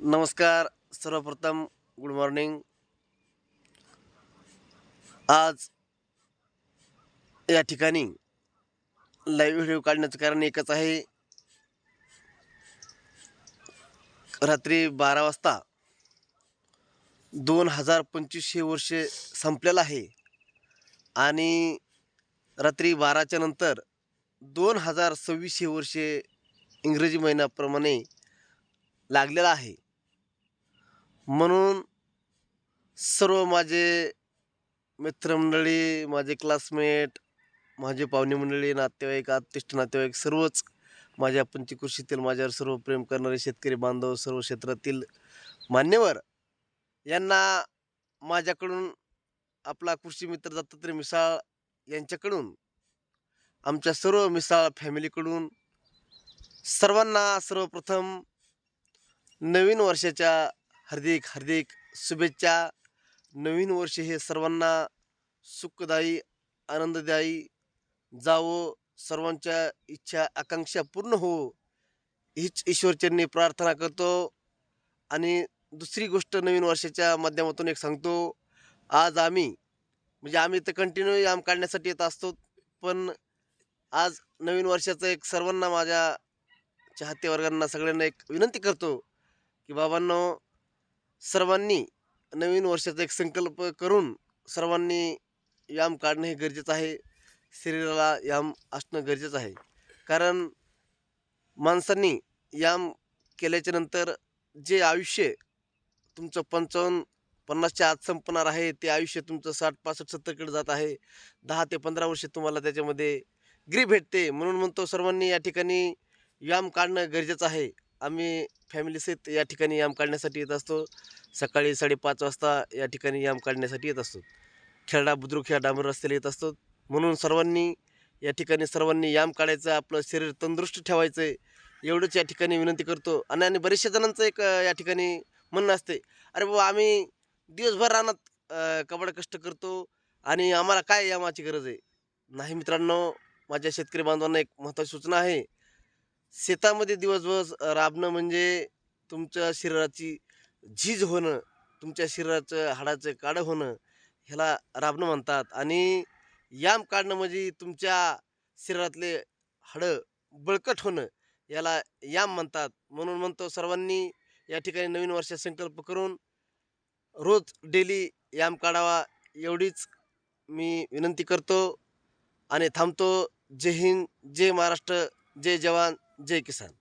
नमस्कार. सर्वप्रथम good morning. आज या ठिकाणी लाईव्ह व्हिडिओ काढण्याचं कारण एकच आहे. रात्री 12 वाजता 2025 हे वर्ष संपलेलं आहे आणि रात्री 12च्या नंतर 2026 हे वर्ष इंग्रजी महिन्याप्रमाणे लागलेलं आहे. म्हणून सर्व माझे मित्रमंडळी, माझे क्लासमेट, माझे पाहुणे मंडळी, नातेवाईक, आत्तिष्ट नातेवाईक सर्वच माझ्या पंचकृषीतील माझ्यावर सर्व प्रेम करणारे शेतकरी बांधव, सर्व क्षेत्रातील मान्यवर यांना माझ्याकडून, आपला कृषी मित्र दत्तात्रय मिसाळ यांच्याकडून, आमच्या सर्व मिसाळ फॅमिलीकडून सर्वांना सर्वप्रथम नवीन वर्षाच्या हार्दिक हार्दिक शुभेच्छा. नवीन वर्ष हे सर्वांना सुखदायी, आनंददायी जावो, सर्वांच्या इच्छा आकांक्षा पूर्ण हो, हीच ईश्वरचरणी प्रार्थना करतो. आणि दुसरी गोष्ट नवीन वर्षाच्या माध्यमातून एक सांगतो. आज आम्ही तर कंटिन्यू याम काढण्यासाठी येत असतो, पण आज नवीन वर्षाचं एक सर्वांना, माझ्या चाहते वर्गांना सगळ्यांना एक विनंती करतो की बाबांनो, सर्वांनी नवीन वर्षाचा एक संकल्प करून सर्वांनी याम काढणं हे गरजेचं आहे. शरीराला याम असणं गरजेचं आहे. कारण माणसांनी याम केल्याच्या नंतर जे आयुष्य तुमचं 55-50च्या आत संपणार आहे, ते आयुष्य तुमचं 60-65-70कडे जात आहे. 10 ते 15 वर्ष तुम्हाला त्याच्यामध्ये ग्रीप भेटते. म्हणून म्हणतो सर्वांनी या ठिकाणी याम काढणं गरजेचं आहे. आम्ही फॅमिलीसहित या ठिकाणी याम काढण्यासाठी येत असतो. सकाळी 5:30 वाजता या ठिकाणी याम काढण्यासाठी येत असतो. खेरडा बुद्रुक ह्या डांबर रस्त्याला येत असतो. म्हणून सर्वांनी या ठिकाणी याम काढायचं, आपलं शरीर तंदुरुस्त ठेवायचं आहे, एवढंच या ठिकाणी विनंती करतो. आणि बरेचशा जणांचं एक या ठिकाणी म्हणणं असते, अरे बाबा आम्ही दिवसभर रानात कबाड कष्ट करतो आणि आम्हाला काय यामाची गरज आहे. नाही मित्रांनो, माझ्या शेतकरी बांधवांना एक महत्त्वाची सूचना आहे. शेतामध्ये दिवसभर राबणं म्हणजे तुमच्या शरीराची झीज होणं, तुमच्या शरीराचं हाडाचं काळं होणं, ह्याला राबणं म्हणतात. आणि याम काढणं म्हणजे तुमच्या शरीरातले हाडं बळकट होणं, याला याम म्हणतात. म्हणून म्हणतो सर्वांनी या ठिकाणी नवीन वर्षात संकल्प करून रोज डेली याम काढावा, एवढीच मी विनंती करतो आणि थांबतो. जय हिंद, जय महाराष्ट्र, जय जवान, जय किसान.